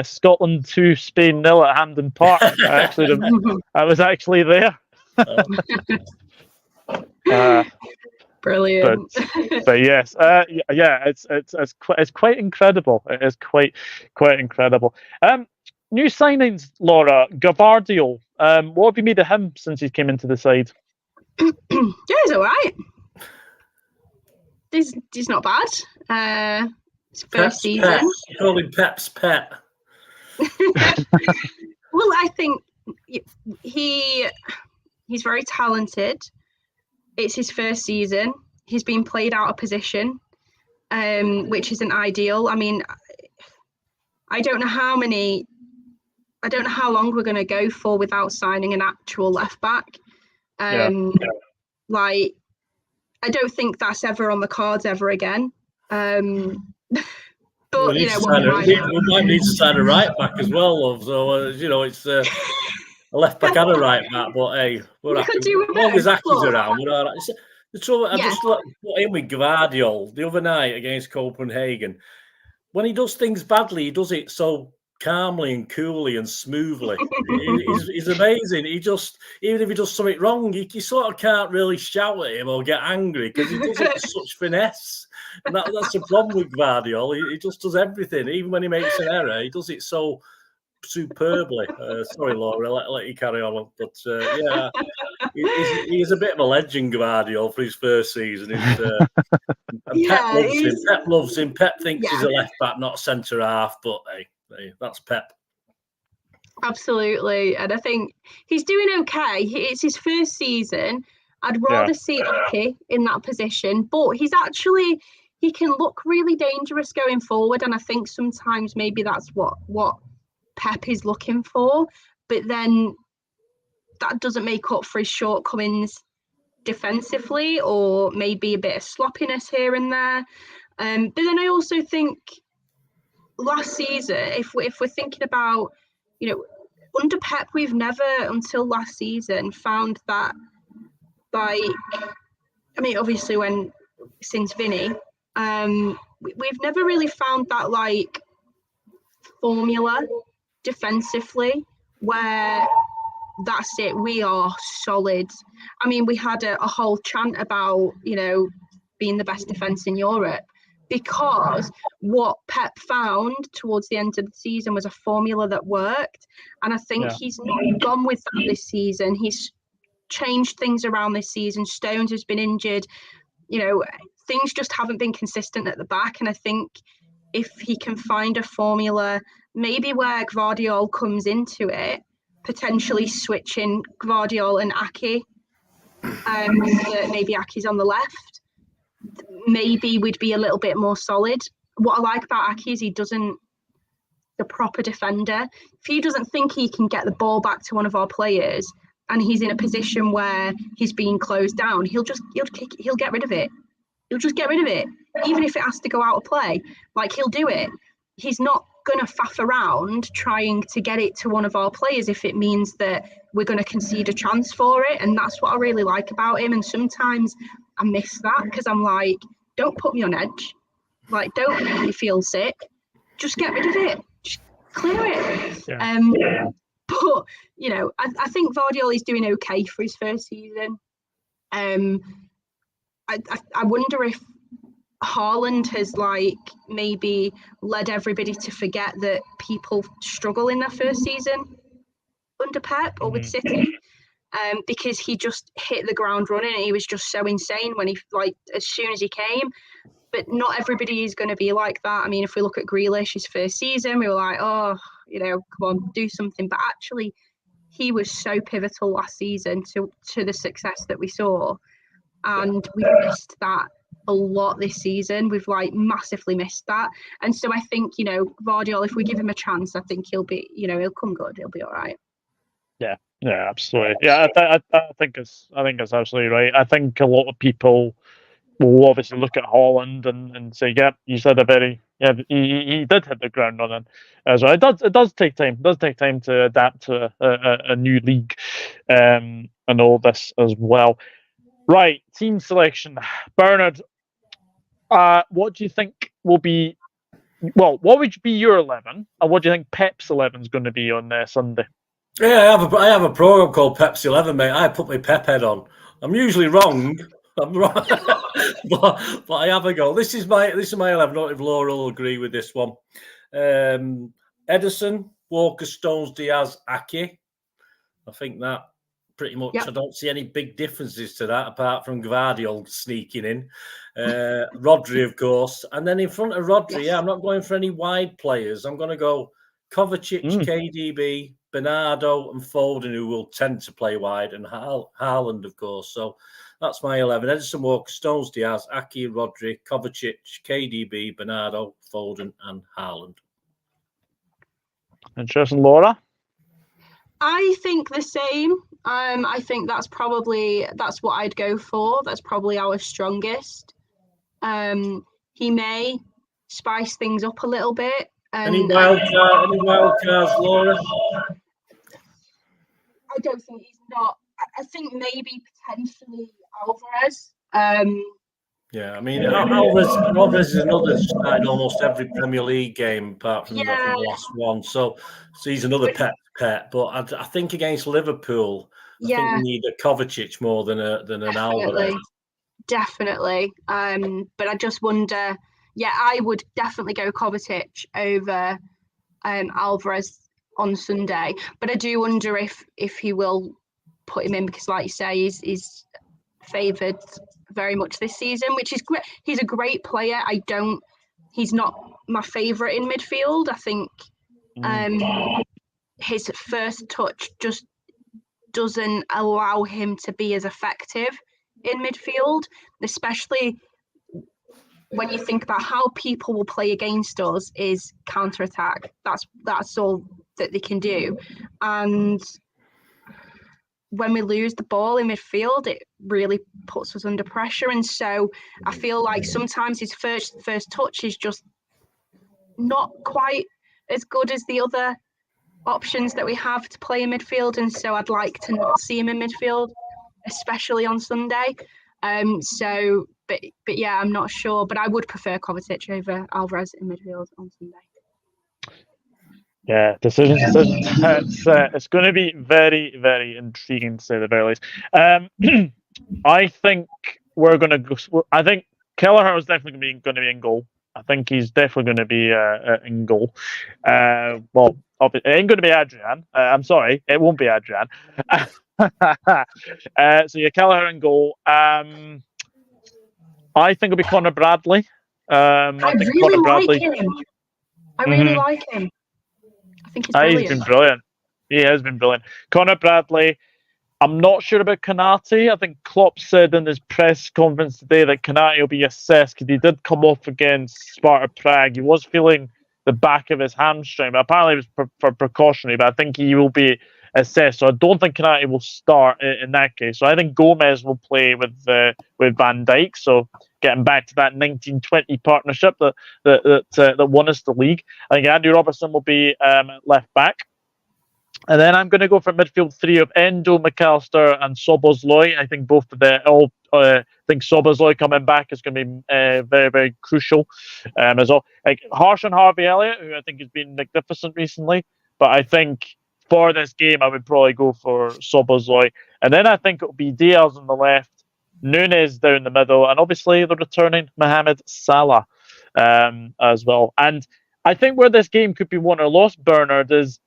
Scotland 2, Spain 0 at Hampden Park. I was actually there. Brilliant. But yes, it's quite incredible. It is quite incredible. New signings, Laura. Gvardiol. What have you made of him since he came into the side? Yeah, he's all right. He's not bad. His first season. Pet. You call him Pep's pet. Well, I think he's very talented. It's his first season. He's been played out of position, which isn't ideal. I mean, I don't know how long we're going to go for without signing an actual left back. Like, I don't think that's ever on the cards ever again. But we might need to sign a right back as well, love. So it's a left back and a right back. But hey, we're happy. As long as Aki's around, we're all right. The trouble, I just put in with Gvardiol the other night against Copenhagen. When he does things badly, he does it so calmly and coolly and smoothly. He's amazing. He just, even if he does something wrong, you sort of can't really shout at him or get angry because he does it with such finesse. And that's the problem with Gvardiol. He just does everything. Even when he makes an error, he does it so superbly. Sorry, Laura, I'll let you carry on. But yeah, he's a bit of a legend, Gvardiol, for his first season. Pep loves him. Pep thinks he's a left back, not centre half. But hey, that's Pep. Absolutely, and I think he's doing okay. It's his first season. I'd rather see Ake in that position, but he can look really dangerous going forward, and I think sometimes maybe that's what Pep is looking for. But then that doesn't make up for his shortcomings defensively, or maybe a bit of sloppiness here and there. But then I also think last season, if we're thinking about, under Pep, we've never until last season found that, obviously since Vinny, we've never really found that formula defensively where that's it, we are solid. We had a whole chant about, being the best defence in Europe, because what Pep found towards the end of the season was a formula that worked. And I think he's not gone with that this season. He's changed things around this season. Stones has been injured. Things just haven't been consistent at the back. And I think if he can find a formula, maybe where Gvardiol comes into it, potentially switching Gvardiol and Ake, that maybe Ake's on the left, maybe we'd be a little bit more solid. What I like about Ake is the proper defender. If he doesn't think he can get the ball back to one of our players and he's in a position where he's being closed down, he'll get rid of it. He'll just get rid of it. Even if it has to go out of play, he'll do it. He's not going to faff around trying to get it to one of our players if it means that we're going to concede a chance for it. And that's what I really like about him. And sometimes I miss that because I'm like, don't put me on edge. Don't make me feel sick. Just get rid of it. Just clear it. Yeah. But, I think Gvardiol is doing okay for his first season. I wonder if Haaland has maybe led everybody to forget that people struggle in their first season under Pep or with City, because he just hit the ground running and he was just so insane when he as soon as he came. But not everybody is going to be like that. If we look at Grealish, his first season, we were like, oh, come on, do something. But actually, he was so pivotal last season to the success that we saw, and we missed that a lot this season. We've massively missed that. And so I think, Gvardiol, if we give him a chance, I think he'll be, he'll come good. He'll be all right. Yeah, absolutely. Yeah, I think it's absolutely right. I think a lot of people will obviously look at Haaland and say, yeah, you said he did hit the ground running. So it does take time. It does take time to adapt to a new league, and all this as well. Right, team selection. Bernard, what do you think will be? Well, what would be your 11, and what do you think Pep's 11 is going to be on Sunday? Yeah, I have a program called Pep's 11, mate. I put my Pep head on. I'm usually wrong. I'm wrong, but I have a go. This is my 11. I don't know if Laura will agree with this one. Ederson, Walker, Stones, Diaz, Ake. I think that pretty much. Yep. I don't see any big differences to that apart from Gvardiol sneaking in. Rodri, of course, and then in front of Rodri, I'm not going for any wide players. I'm going to go Kovacic, KDB, Bernardo, and Foden, who will tend to play wide, and Haaland, of course. So that's my 11. Ederson, Walker, Stones, Diaz, Ake, Rodri, Kovacic, KDB, Bernardo, Foden, and Haaland. Interesting, Laura? I think the same. I think that's what I'd go for. That's probably our strongest. He may spice things up a little bit. Any wild cards, Laura? I don't think he's not. I think maybe potentially Alvarez. Yeah, I mean, Alvarez is another started almost every Premier League game apart from, I think, the last one. So he's another pet. But I think against Liverpool, I think we need a Kovacic more than an Alvarez. Definitely. But I just wonder. Yeah, I would definitely go Kovacic over Alvarez on Sunday. But I do wonder if he will put him in because, like you say, he's favoured very much this season, which is great. He's a great player. He's not my favourite in midfield. I think his first touch just doesn't allow him to be as effective in midfield, especially when you think about how people will play against us is counter-attack. That's all that they can do. And when we lose the ball in midfield, it really puts us under pressure. And so I feel like sometimes his first touch is just not quite as good as the other options that we have to play in midfield. And so I'd like to not see him in midfield, especially on Sunday. But yeah, I'm not sure. But I would prefer Kovacic over Alvarez in midfield on Sunday. Yeah, decisions. It's going to be very, very intriguing to say the very least. I think we're going to go. I think Kelleher is definitely going to be in goal. I think he's definitely going to be in goal. Well, it ain't going to be Adrian. I'm sorry, it won't be Adrian. So yeah, Kelleher in goal. I think it'll be Connor Bradley. I think really Connor Bradley. like him. I really like him. I think he's brilliant. He's been brilliant. He has been brilliant. Connor Bradley. I'm not sure about Konate. I think Klopp said in his press conference today that Konate will be assessed because he did come off against Sparta Prague. He was feeling the back of his hamstring, but apparently it was for precautionary. But I think he will be assessed. So I don't think Konate will start in that case. So I think Gomez will play with Van Dijk. So getting back to that 1920 partnership that won us the league. I think Andy Robertson will be left back. And then I'm going to go for midfield three of Endo, McAllister, and Szoboszlai. I think both of them. I think Szoboszlai coming back is going to be very, very crucial as well. Like harsh on Harvey Elliott, who I think has been magnificent recently, but I think for this game I would probably go for Szoboszlai. And then I think it'll be Diaz on the left, Nuñez down the middle, and obviously the returning Mohamed Salah as well. And I think where this game could be won or lost, Bernard, is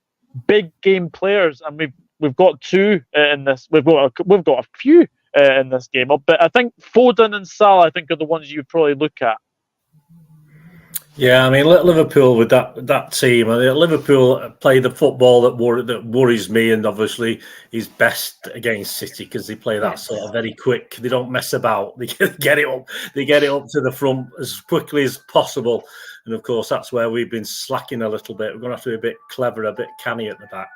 big game players, and we've got two in this. We've got a few in this game, but I think Foden and Salah, I think, are the ones you'd probably look at. Yeah, I mean Liverpool with that team. I mean, Liverpool play the football that worries me, and obviously is best against City because they play that sort of very quick. They don't mess about. They get it up. They get it up to the front as quickly as possible. And of course, that's where we've been slacking a little bit. We're going to have to be a bit clever, a bit canny at the back.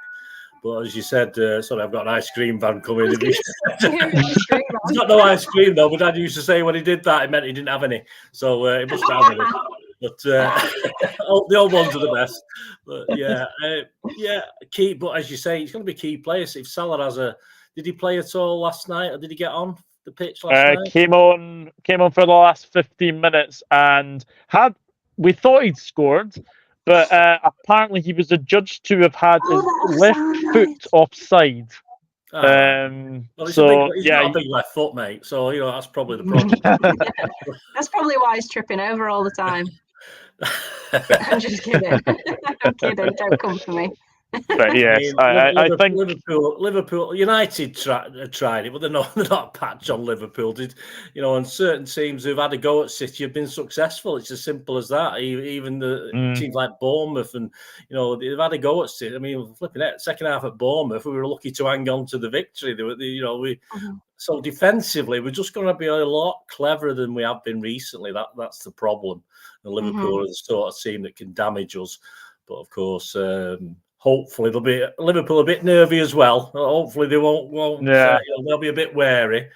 But as you said, sorry, I've got an ice cream van coming. He's got no ice cream though. My dad used to say when he did that, it meant he didn't have any. So he must have any. But the old ones are the best. But key. But as you say, he's going to be key players. If Salah has did he play at all last night, or did he get on the pitch last night? Came on for the last 15 minutes, and we thought he'd scored, but apparently he was adjudged to have had his left foot offside. Well, he's not a big left foot, mate. So that's probably the problem. That's probably why he's tripping over all the time. I'm just kidding. I'm kidding. Don't come for me. But yes, I think Liverpool United tried it, but they're not a patch on Liverpool. And certain teams who've had a go at City have been successful. It's as simple as that. Even the teams like Bournemouth, and they've had a go at City. I mean, flipping it, second half at Bournemouth, we were lucky to hang on to the victory. So defensively, we're just going to be a lot cleverer than we have been recently. That's the problem. And Liverpool are the sort of team that can damage us. But of course. Hopefully they'll be Liverpool a bit nervy as well. Hopefully they won't. They'll be a bit wary.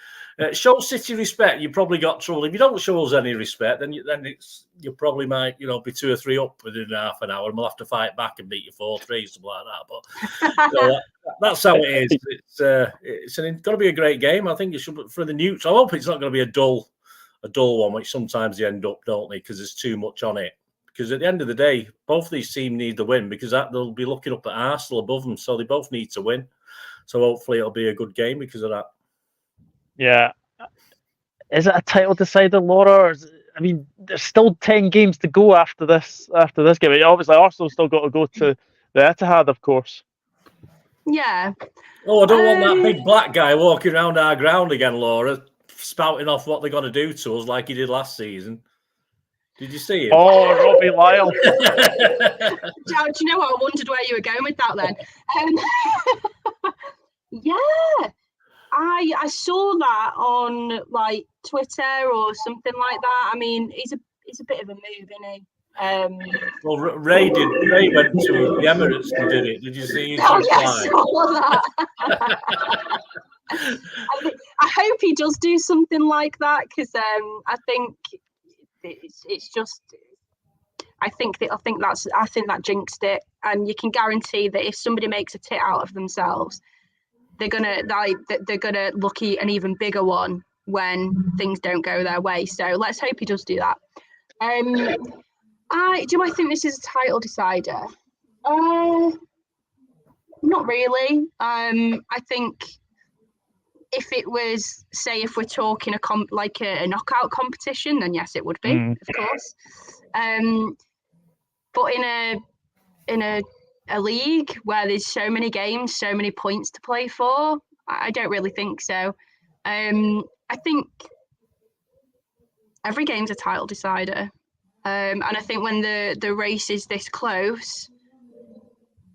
Show City respect. You probably got trouble. If you don't show us any respect, then you probably might be 2 or 3 up within half an hour, and we'll have to fight back and beat you 4-3, something like that. But that's how it is. It's got to be a great game. I think it should for the Newts. I hope it's not going to be a dull one, which sometimes they end up, don't they? Because there's too much on it. Because at the end of the day, both of these teams need the win because they'll be looking up at Arsenal above them, so they both need to win. So hopefully it'll be a good game because of that. Yeah. Is it a title decider, Laura? I mean, there's still 10 games to go after this game. Obviously, Arsenal's still got to go to the Etihad, of course. Yeah. Oh, I don't want that big black guy walking around our ground again, Laura, spouting off what they're going to do to us like he did last season. Did you see him? Oh, Robbie Lyle. Do you know what? I wondered where you were going with that then. Yeah. I saw that on like Twitter or something like that. I mean, he's a bit of a move, isn't he? Well, Ray went to the Emirates and did it. Did you see his reply? Yes, I saw that. I hope he does do something like that because I think it's just. I think that jinxed it, and you can guarantee that if somebody makes a tit out of themselves, they're gonna look at an even bigger one when things don't go their way. So let's hope he does do that. Do I think this is a title decider? Not really. I think if it was, say, if we're talking a knockout competition, then yes, it would be, of course. But in a league where there's so many games, so many points to play for, I don't really think so. I think every game's a title decider. And I think when the race is this close,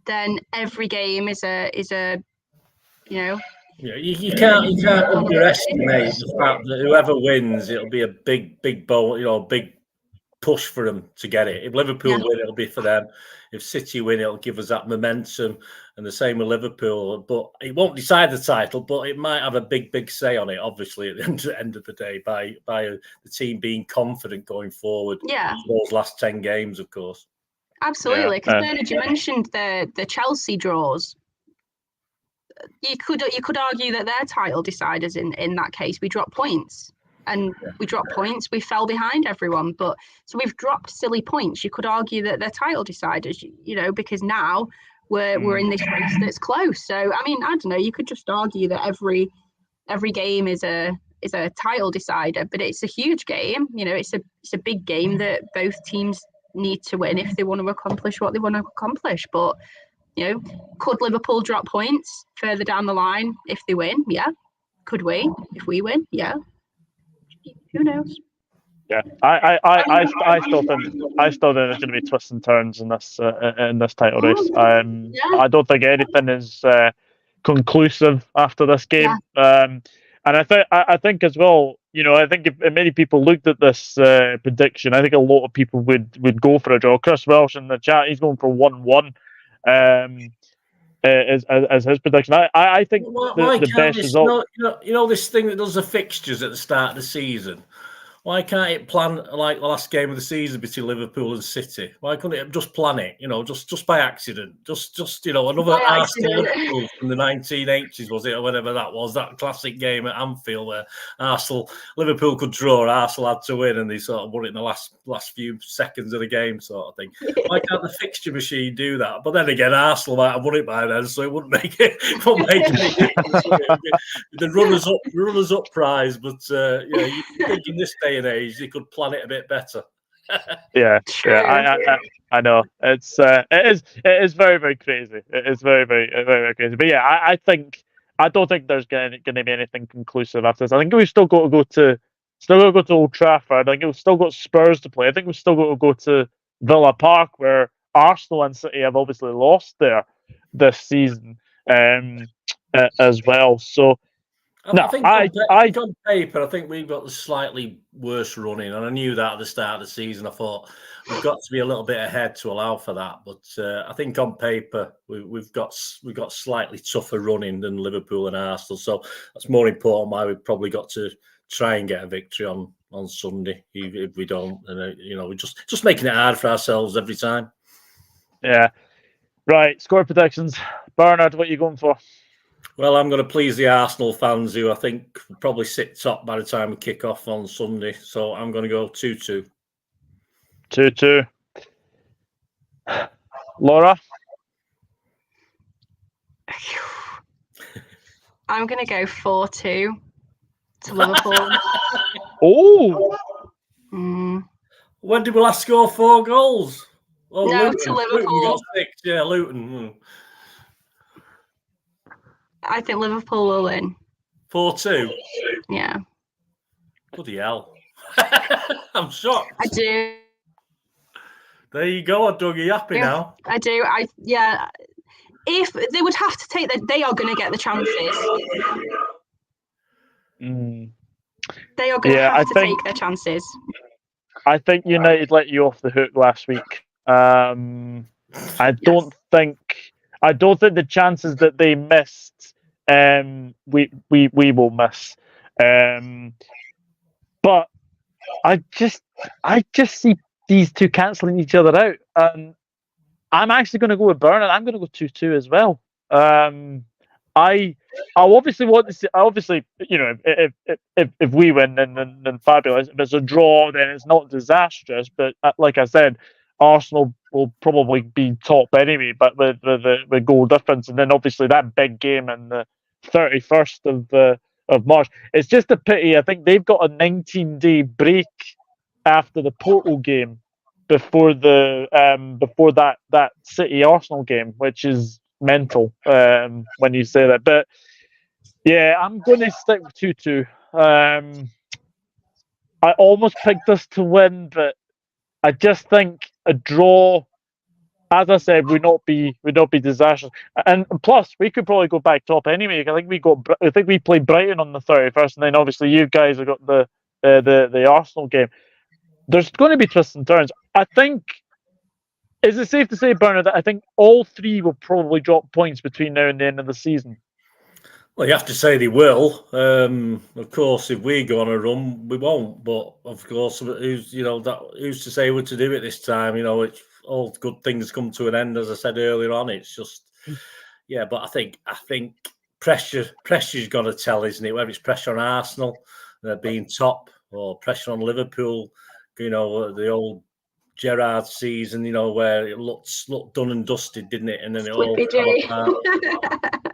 then every game is a Yeah, you can't underestimate the fact that whoever wins, it'll be a big bowl, big push for them to get it. If Liverpool win, it'll be for them. If City win, it'll give us that momentum, and the same with Liverpool. But it won't decide the title, but it might have a big say on it. Obviously, at the end of the day, by the team being confident going forward. Yeah, for those last 10 games, of course. Absolutely, because Bernard, you mentioned the Chelsea draws. You could argue that they're title deciders in that case. We dropped points. And we dropped points. We fell behind everyone, so we've dropped silly points. You could argue that they're title deciders, because now we're in this race that's close. So I mean, I don't know. You could just argue that every game is a title decider, but it's a huge game. It's a big game that both teams need to win if they want to accomplish what they want to accomplish. But could Liverpool drop points further down the line if they win? Yeah. Could we if we win? Yeah. Who knows? Yeah, I still think there's going to be twists and turns in this title race. I don't think anything is conclusive after this game. And I think as well. I think if many people looked at this prediction, I think a lot of people would go for a draw. Chris Welsh in the chat, he's going for 1-1. As his prediction, I think the best result. This thing that does the fixtures at the start of the season. Why can't it plan like the last game of the season between Liverpool and City? Why couldn't it just plan it? Just by accident. Just another Arsenal Liverpool from the 1980s, was it, or whatever that was? That classic game at Anfield where Liverpool could draw, Arsenal had to win, and they sort of won it in the last few seconds of the game, sort of thing. Why can't the fixture machine do that? But then again, Arsenal might have won it by then, so it wouldn't make any difference. The runners up prize, but you think in this day and age they could plan it a bit better. I know it is very, very crazy. It is very, very, very crazy. But yeah, I don't think there's going to be anything conclusive after this. I think we've still got to go to Old Trafford. I think we've still got Spurs to play. I think we've still got to go to Villa Park, where Arsenal and City have obviously lost there this season as well. So I think on paper, I think we've got the slightly worse running, and I knew that at the start of the season. I thought we've got to be a little bit ahead to allow for that. But I think on paper, we've got slightly tougher running than Liverpool and Arsenal. So that's more important. Why we've probably got to try and get a victory on Sunday. If we don't, and we're just making it hard for ourselves every time. Yeah. Right. Score predictions. Bernard, what are you going for? Well, I'm going to please the Arsenal fans, who I think will probably sit top by the time we kick off on Sunday. So I'm going to go 2-2. 2-2. Laura? I'm going to go 4-2 to Liverpool. Oh! When did we last score 4 goals? Oh, no, Luton. To Liverpool. Luton got 6. Yeah, Luton. I think Liverpool will win. 4-2? Yeah. Bloody hell. I'm shocked. I do. There you go, Doug. Are you happy now? I do. If they would have to take they are going to get the chances. They are going to have to take their chances. I think United let you off the hook last week. I don't think the chances that they missed, we will miss. But I just see these two cancelling each other out. I'm actually going to go with Bernard. I'm going to go 2-2 as well. I obviously want to see. Obviously, if we win, then fabulous. If it's a draw, then it's not disastrous. But like I said, Arsenal will probably be top anyway, but with goal difference, and then obviously that big game on the 31st of March. It's just a pity. I think they've got a 19-day break after the Porto game before that City Arsenal game, which is mental when you say that. But yeah, I'm going to stick with 2-2. I almost picked us to win, but I just think a draw, as I said, would not be disastrous. And plus, we could probably go back top anyway. I think we played Brighton on the 31st, and then obviously you guys have got the Arsenal game. There's going to be twists and turns. I think. Is it safe to say, Bernard, that I think all three will probably drop points between now and the end of the season? Well, you have to say they will. Of course, if we go on a run, we won't. But of course, who's to say what to do it this time? It's all good things come to an end, as I said earlier on. It's just, yeah. But I think pressure's going to tell, isn't it? Whether it's pressure on Arsenal being top or pressure on Liverpool, the old Gerrard season, where it looked done and dusted, didn't it? And then it all fell apart.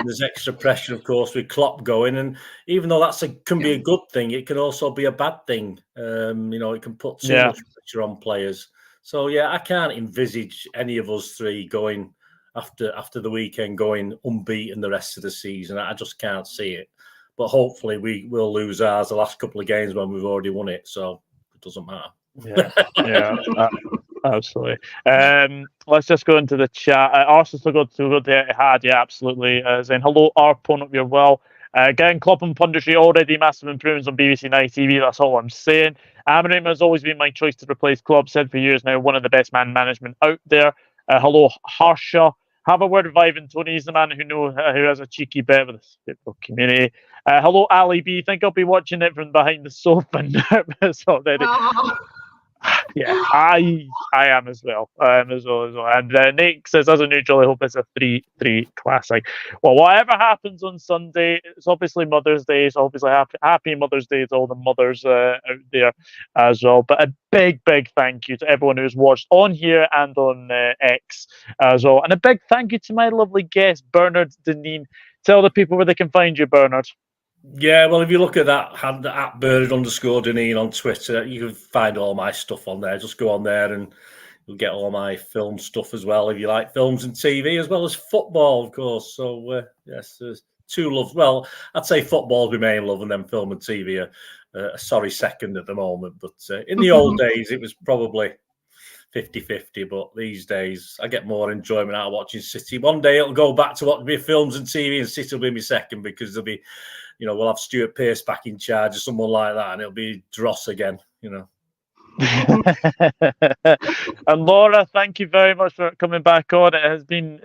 There's extra pressure, of course, with Klopp going, and even though can be a good thing, it can also be a bad thing. It can put too much pressure on players. So yeah, I can't envisage any of us three going after the weekend going unbeaten the rest of the season. I just can't see it. But hopefully we will lose ours the last couple of games when we've already won it. So it doesn't matter. Yeah, absolutely. Let's just go into the chat. Arsenal still got to the Etihad, yeah, absolutely. Saying hello, our opponent, you're well. Getting Klopp and punditry already massive improvements on BBC Night TV. That's all I'm saying. Amorim has always been my choice to replace Klopp. Said for years now, one of the best man management out there. Hello, Harsha. Have a word with Ivan Tony. He's the man who has a cheeky bet with the football community. Hello, Ali B. Think I'll be watching it from behind the sofa. Nervous already. Yeah, I am as well. As well. And Nick says, as a neutral, I hope it's a 3-3 classic. Well, whatever happens on Sunday, it's obviously Mother's Day. So obviously happy Mother's Day to all the mothers out there as well. But a big thank you to everyone who's watched on here and on X as well. And a big thank you to my lovely guest, Bernard Deneen. Tell the people where they can find you, Bernard. Yeah, well, if you look at that at Bernard_Deneen on Twitter, you can find all my stuff on there. Just go on there and you'll get all my film stuff as well, if you like films and TV, as well as football, of course. So, yes, there's two loves. Well, I'd say football's my main love, and then film and TV are a sorry second at the moment. But in the old days, it was probably 50-50, but these days I get more enjoyment out of watching City. One day it'll go back to what be films and TV, and City will be my second, because there'll be we'll have Stuart Pearce back in charge or someone like that, and it'll be dross again. And Laura, thank you very much for coming back on. It has been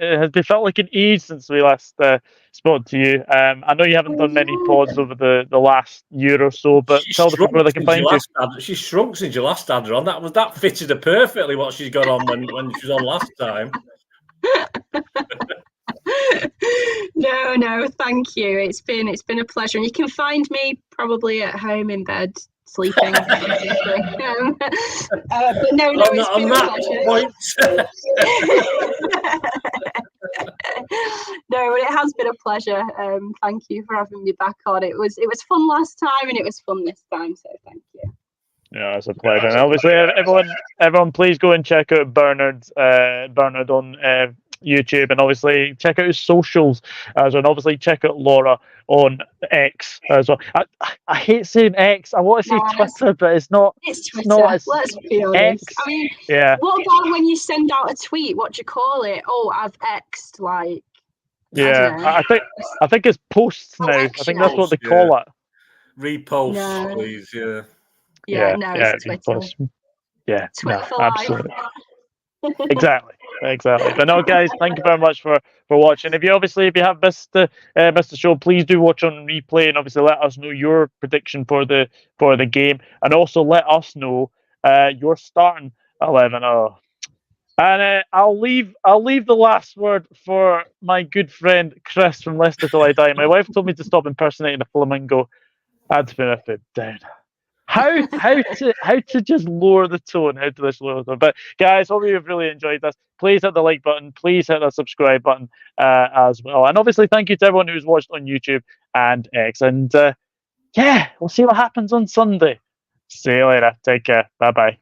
felt like an age since we last spoke to you. I know you haven't done many pods over the last year or so, but tell the people where they can find you. She's shrunk since you last had her on. That fitted her perfectly what she's got on when she was on last time. No, thank you. It's been a pleasure, and you can find me probably at home in bed sleeping. But no, it's been a pleasure. No, it has been a pleasure. Thank you for having me back on. It was fun last time, and it was fun this time. So thank you. Yeah, it's a pleasure. And obviously, everyone, please go and check out Bernard on YouTube, and obviously check out his socials as well. And obviously check out Laura on X as well. I hate saying X. I want to say Twitter, but it's not. It's Twitter. Let's be honest. X. I mean, yeah. What about when you send out a tweet? What do you call it? Oh, I've X'd, like. Yeah, I think it's posts now. I think that's what they call it. Repost, please. Yeah. No, it's Twitter. Yeah, Twitter no, absolutely. Exactly. But no, guys, thank you very much for watching. If you have missed the show, please do watch on replay, and obviously let us know your prediction for the game, and also let us know your starting 11. And I'll leave the last word for my good friend Chris from Leicester Till I Die. My wife told me to stop impersonating a flamingo. I'd been a bit down. How to just lower the tone? How to just lower the tone? But guys, hope you've really enjoyed this. Please hit the like button. Please hit the subscribe button as well. And obviously, thank you to everyone who's watched on YouTube and X. And we'll see what happens on Sunday. See you later. Take care. Bye bye.